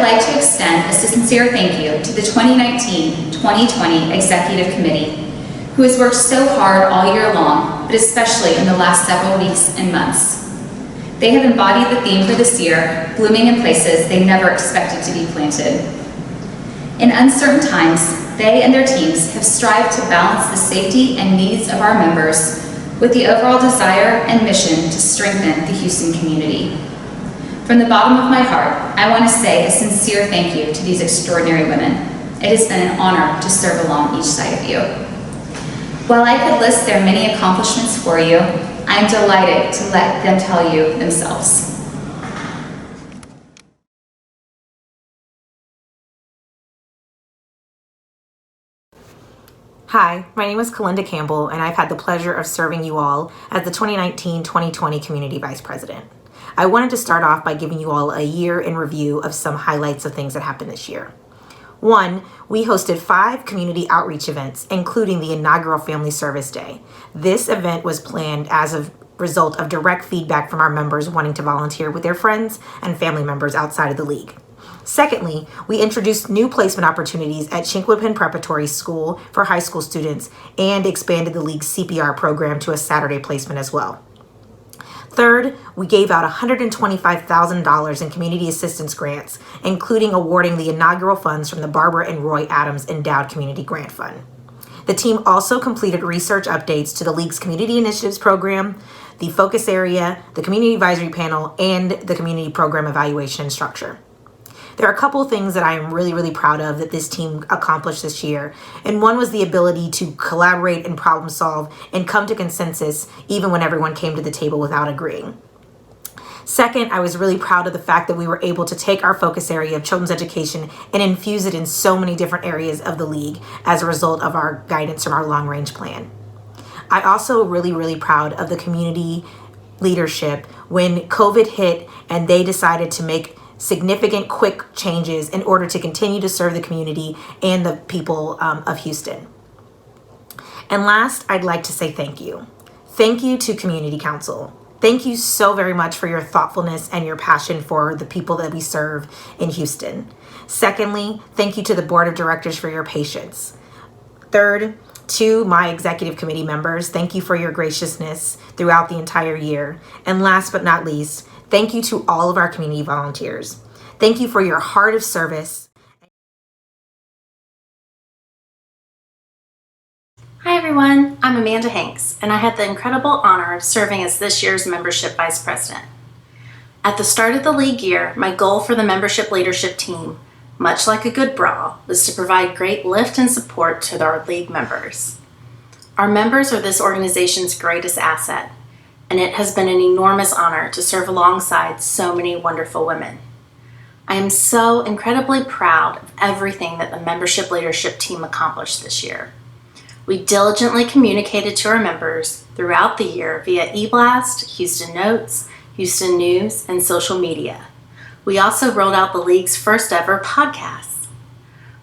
like to extend a sincere thank you to the 2019-2020 Executive Committee, who has worked so hard all year long, but especially in the last several weeks and months. They have embodied the theme for this year, blooming in places they never expected to be planted. In uncertain times, they and their teams have strived to balance the safety and needs of our members with the overall desire and mission to strengthen the Houston community. From the bottom of my heart, I want to say a sincere thank you to these extraordinary women. It has been an honor to serve along each side of you. While I could list their many accomplishments for you, I am delighted to let them tell you themselves. Hi, my name is Kalinda Campbell, and I've had the pleasure of serving you all as the 2019-2020 Community Vice President. I wanted to start off by giving you all a year in review of some highlights of things that happened this year. 1, we hosted 5 community outreach events, including the inaugural Family Service Day. This event was planned as a result of direct feedback from our members wanting to volunteer with their friends and family members outside of the league. Secondly, we introduced new placement opportunities at Chinquapin Preparatory School for high school students and expanded the league's CPR program to a Saturday placement as well. Third, we gave out $125,000 in community assistance grants, including awarding the inaugural funds from the Barbara and Roy Adams Endowed Community Grant Fund. The team also completed research updates to the league's Community Initiatives Program, the Focus Area, the Community Advisory Panel, and the Community Program Evaluation and Structure. There are a couple of things that I am really proud of that this team accomplished this year. And one was the ability to collaborate and problem solve and come to consensus even when everyone came to the table without agreeing. Second, I was really proud of the fact that we were able to take our focus area of children's education and infuse it in so many different areas of the league as a result of our guidance from our long range plan. I also really proud of the community leadership when COVID hit and they decided to make significant quick changes in order to continue to serve the community and the people of Houston. And last, I'd like to say thank you. Thank you to Community Council. Thank you so very much for your thoughtfulness and your passion for the people that we serve in Houston. Secondly, thank you to the Board of Directors for your patience. Third, to my executive committee members, thank you for your graciousness throughout the entire year. And last but not least, thank you to all of our community volunteers. Thank you for your heart of service. Hi everyone, I'm Amanda Hanks, and I had the incredible honor of serving as this year's Membership Vice President. At the start of the league year, my goal for the membership leadership team, much like a good bra, was to provide great lift and support to our league members. Our members are this organization's greatest asset, and it has been an enormous honor to serve alongside so many wonderful women. I am so incredibly proud of everything that the membership leadership team accomplished this year. We diligently communicated to our members throughout the year via eBlast, Houston Notes, Houston News, and social media. We also rolled out the league's first ever podcast.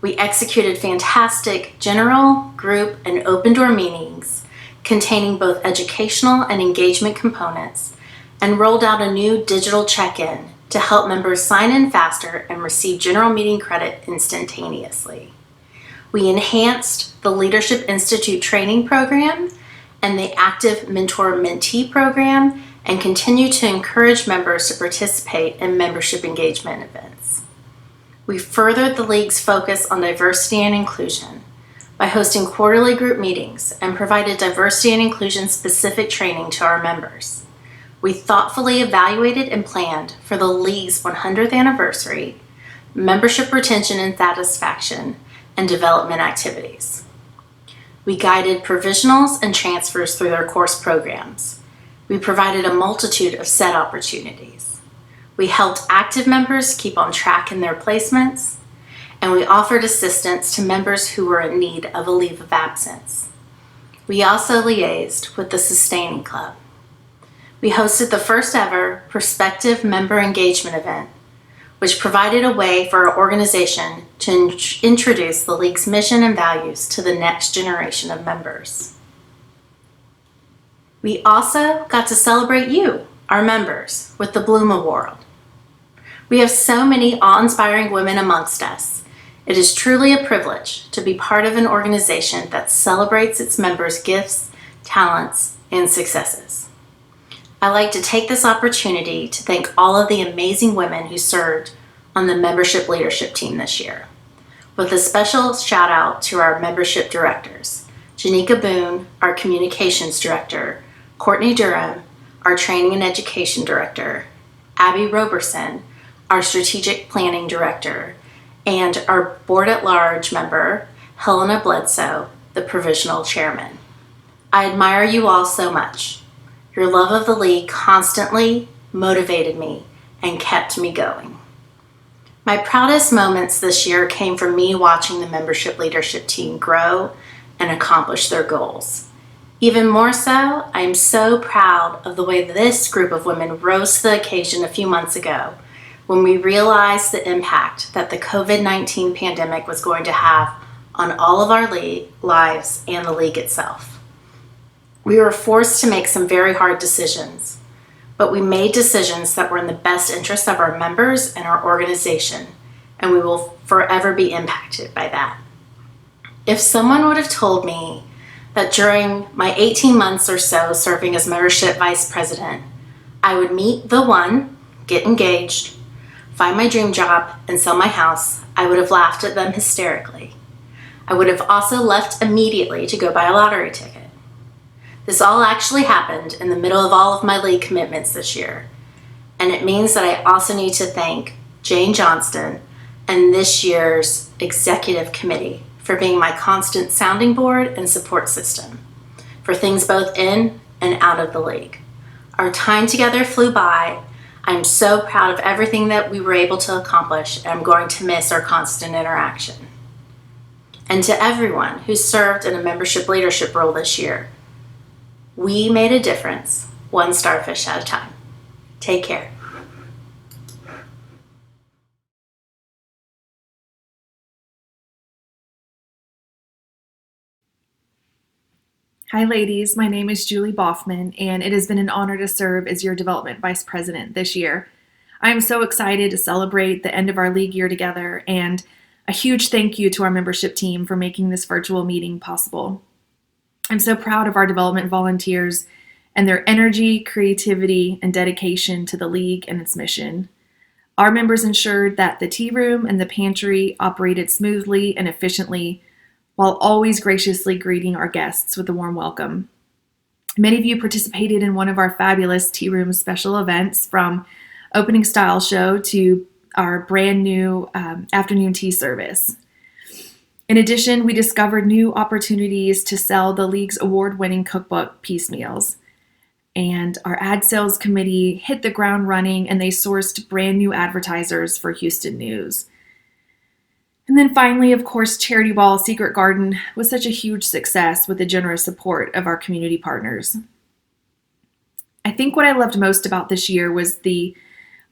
We executed fantastic general, group, and open door meetings containing both educational and engagement components, and rolled out a new digital check-in to help members sign in faster and receive general meeting credit instantaneously. We enhanced the Leadership Institute training program and the Active Mentor-Mentee program and continue to encourage members to participate in membership engagement events. We furthered the league's focus on diversity and inclusion by hosting quarterly group meetings and provided diversity and inclusion specific training to our members. We thoughtfully evaluated and planned for the league's 100th anniversary, membership retention and satisfaction, and development activities. We guided provisionals and transfers through their course programs. We provided a multitude of set opportunities. We helped active members keep on track in their placements, and we offered assistance to members who were in need of a leave of absence. We also liaised with the Sustaining Club. We hosted the first ever prospective member engagement event, which provided a way for our organization to introduce the league's mission and values to the next generation of members. We also got to celebrate you, our members, with the Bloom Award. We have so many awe-inspiring women amongst us. It is truly a privilege to be part of an organization that celebrates its members' gifts, talents, and successes. I'd like to take this opportunity to thank all of the amazing women who served on the membership leadership team this year, with a special shout out to our membership directors, Janika Boone, our communications director, Courtney Durham, our training and education director, Abby Roberson, our strategic planning director, and our board at large member, Helena Bledsoe, the provisional chairman. I admire you all so much. Your love of the league constantly motivated me and kept me going. My proudest moments this year came from me watching the membership leadership team grow and accomplish their goals. Even more so, I am so proud of the way this group of women rose to the occasion a few months ago when we realized the impact that the COVID-19 pandemic was going to have on all of our lives and the league itself. We were forced to make some very hard decisions, but we made decisions that were in the best interest of our members and our organization, and we will forever be impacted by that. If someone would have told me that during my 18 months or so serving as membership vice president, I would meet the one, get engaged, find my dream job, and sell my house, I would have laughed at them hysterically. I would have also left immediately to go buy a lottery ticket. This all actually happened in the middle of all of my league commitments this year, and it means that I also need to thank Jane Johnston and this year's executive committee for being my constant sounding board and support system for things both in and out of the league. Our time together flew by. I'm so proud of everything that we were able to accomplish, and I'm going to miss our constant interaction. And to everyone who served in a membership leadership role this year, we made a difference, one starfish at a time. Take care. Hi ladies, my name is Julie Boffman, and it has been an honor to serve as your development vice president this year. I am so excited to celebrate the end of our league year together, and a huge thank you to our membership team for making this virtual meeting possible. I'm so proud of our development volunteers and their energy, creativity, and dedication to the league and its mission. Our members ensured that the tea room and the pantry operated smoothly and efficiently, while always graciously greeting our guests with a warm welcome. Many of you participated in one of our fabulous tea room special events, from opening style show to our brand new afternoon tea service. In addition, we discovered new opportunities to sell the league's award-winning cookbook, Piecemeals. And our ad sales committee hit the ground running, and they sourced brand new advertisers for Houston News. And then finally, of course, Charity Ball Secret Garden was such a huge success with the generous support of our community partners. I think what I loved most about this year was the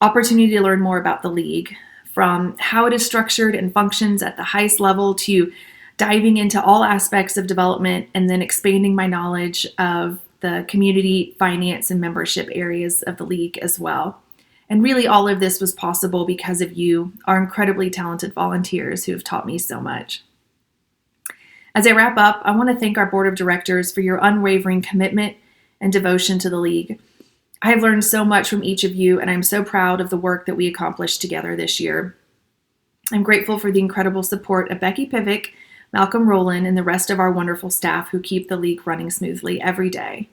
opportunity to learn more about the league, from how it is structured and functions at the highest level to diving into all aspects of development and then expanding my knowledge of the community, finance, and membership areas of the league as well. And really, all of this was possible because of you, our incredibly talented volunteers who have taught me so much. As I wrap up, I want to thank our board of directors for your unwavering commitment and devotion to the league. I have learned so much from each of you, and I'm so proud of the work that we accomplished together this year. I'm grateful for the incredible support of Becky Pivick, Malcolm Rowland, and the rest of our wonderful staff who keep the league running smoothly every day.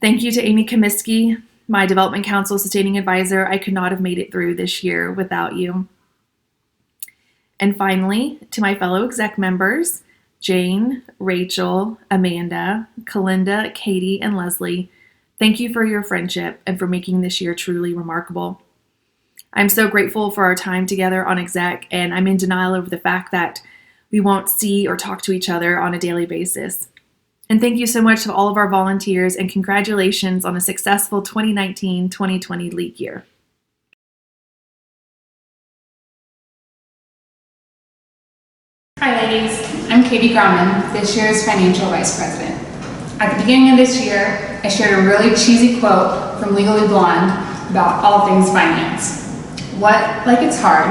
Thank you to Amy Comiskey, my Development Council Sustaining Advisor. I could not have made it through this year without you. And finally, to my fellow exec members, Jane, Rachel, Amanda, Kalinda, Katie, and Leslie, thank you for your friendship and for making this year truly remarkable. I'm so grateful for our time together on exec, and I'm in denial over the fact that we won't see or talk to each other on a daily basis. And thank you so much to all of our volunteers, and congratulations on a successful 2019-2020 league year. Hi ladies, I'm Katie Grauman, this year's Financial Vice President. At the beginning of this year, I shared a really cheesy quote from Legally Blonde about all things finance. What, like it's hard,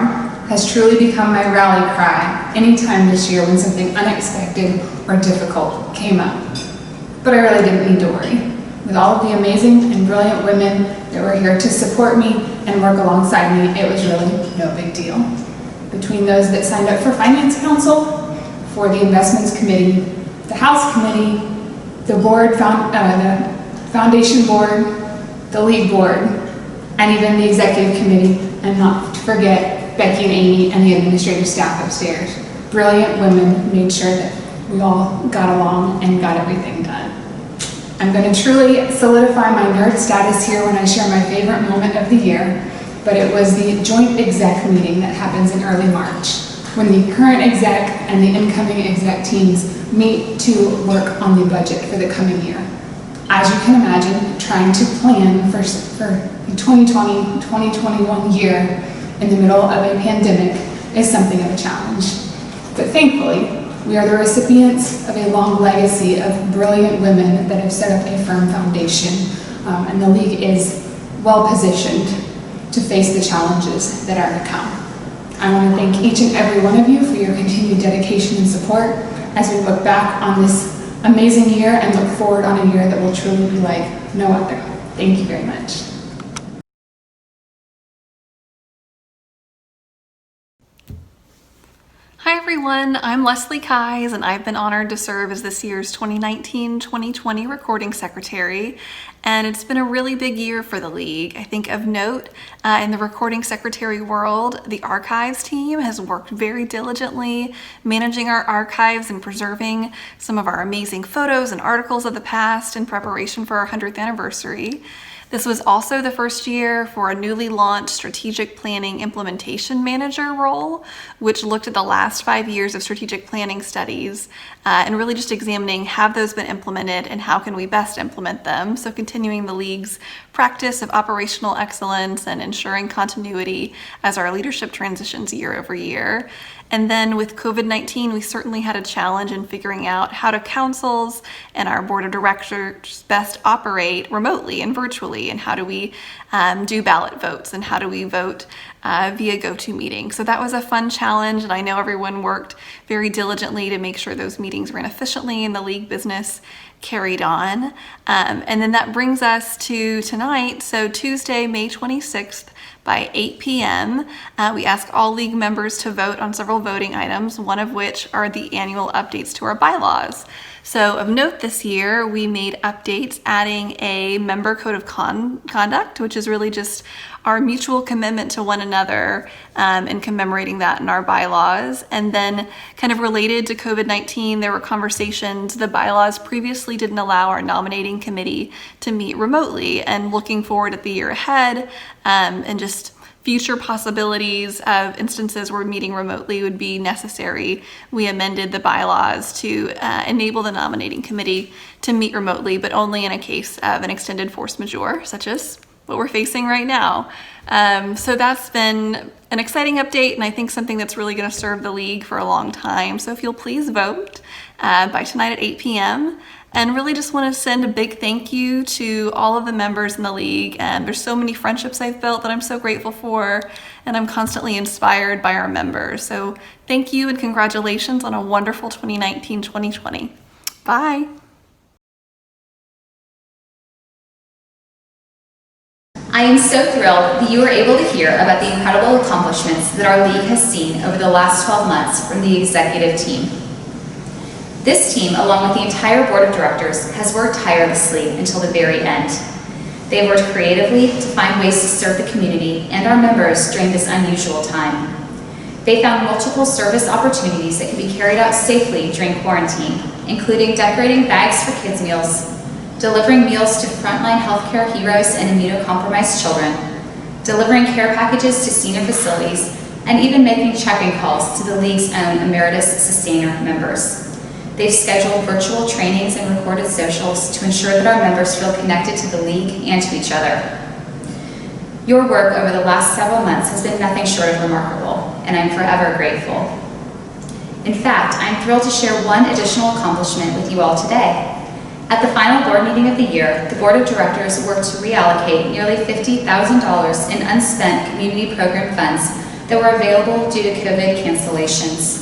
has truly become my rally cry anytime this year when something unexpected or difficult came up. But I really didn't need to worry. With all of the amazing and brilliant women that were here to support me and work alongside me, it was really no big deal. Between those that signed up for Finance Council, for the Investments Committee, the House Committee, the Foundation Board, the League Board, and even the Executive Committee, and not to forget Becky and Amy and the administrative staff upstairs. Brilliant women made sure that we all got along and got everything done. I'm going to truly solidify my nerd status here when I share my favorite moment of the year, but it was the joint exec meeting that happens in early March, when the current exec and the incoming exec teams meet to work on the budget for the coming year. As you can imagine, trying to plan for the 2020-2021 year in the middle of a pandemic is something of a challenge. But thankfully, we are the recipients of a long legacy of brilliant women that have set up a firm foundation, and the League is well positioned to face the challenges that are to come. I want to thank each and every one of you for your continued dedication and support as we look back on this amazing year and look forward on a year that will truly be like no other. Thank you very much. Hi everyone, I'm Leslie Keyes and I've been honored to serve as this year's 2019-2020 Recording Secretary, and it's been a really big year for the League. I think of note, in the Recording Secretary world, the Archives team has worked very diligently managing our archives and preserving some of our amazing photos and articles of the past in preparation for our 100th anniversary. This was also the first year for a newly launched Strategic Planning Implementation Manager role, which looked at the last 5 years of strategic planning studies and really just examining, have those been implemented and how can we best implement them? So continuing the League's practice of operational excellence and ensuring continuity as our leadership transitions year over year. And then with COVID-19, we certainly had a challenge in figuring out how do councils and our board of directors best operate remotely and virtually, and how do we do ballot votes, and how do we vote via GoToMeeting. So that was a fun challenge, and I know everyone worked very diligently to make sure those meetings ran efficiently and the League business carried on. And then that brings us to tonight, so Tuesday, May 26th, by 8 p.m. We ask all League members to vote on several voting items, one of which are the annual updates to our bylaws. So of note this year, we made updates adding a member code of conduct, which is really just our mutual commitment to one another and commemorating that in our bylaws. And then kind of related to COVID-19, there were conversations, the bylaws previously didn't allow our nominating committee to meet remotely, and looking forward at the year ahead and just future possibilities of instances where meeting remotely would be necessary, we amended the bylaws to enable the nominating committee to meet remotely, but only in a case of an extended force majeure, such as what we're facing right now. So that's been an exciting update, and I think something that's really going to serve the League for a long time. So if you'll please vote by tonight at 8 p.m. And really just want to send a big thank you to all of the members in the League. And there's so many friendships I've built that I'm so grateful for, and I'm constantly inspired by our members. So thank you and congratulations on a wonderful 2019-2020. Bye. I am so thrilled that you were able to hear about the incredible accomplishments that our League has seen over the last 12 months from the executive team. This team, along with the entire board of directors, has worked tirelessly until the very end. They have worked creatively to find ways to serve the community and our members during this unusual time. They found multiple service opportunities that could be carried out safely during quarantine, including decorating bags for kids' meals, delivering meals to frontline healthcare heroes and immunocompromised children, delivering care packages to senior facilities, and even making check-in calls to the League's own Emeritus Sustainer members. They've scheduled virtual trainings and recorded socials to ensure that our members feel connected to the League and to each other. Your work over the last several months has been nothing short of remarkable, and I'm forever grateful. In fact, I'm thrilled to share one additional accomplishment with you all today. At the final board meeting of the year, the board of directors worked to reallocate nearly $50,000 in unspent community program funds that were available due to COVID cancellations.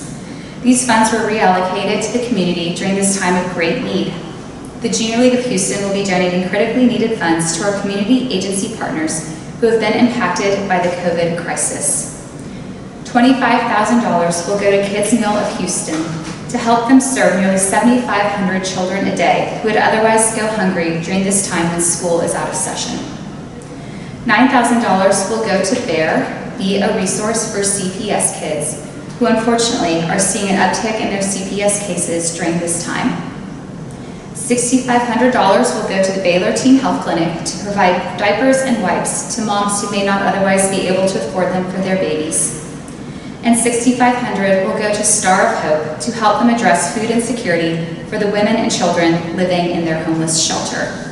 These funds were reallocated to the community during this time of great need. The Junior League of Houston will be donating critically needed funds to our community agency partners who have been impacted by the COVID crisis. $25,000 will go to Kids Meal of Houston to help them serve nearly 7,500 children a day who would otherwise go hungry during this time when school is out of session. $9,000 will go to BEAR, Be a Resource for CPS Kids, who unfortunately are seeing an uptick in their CPS cases during this time. $6,500 will go to the Baylor Teen Health Clinic to provide diapers and wipes to moms who may not otherwise be able to afford them for their babies. And $6,500 will go to Star of Hope to help them address food insecurity for the women and children living in their homeless shelter.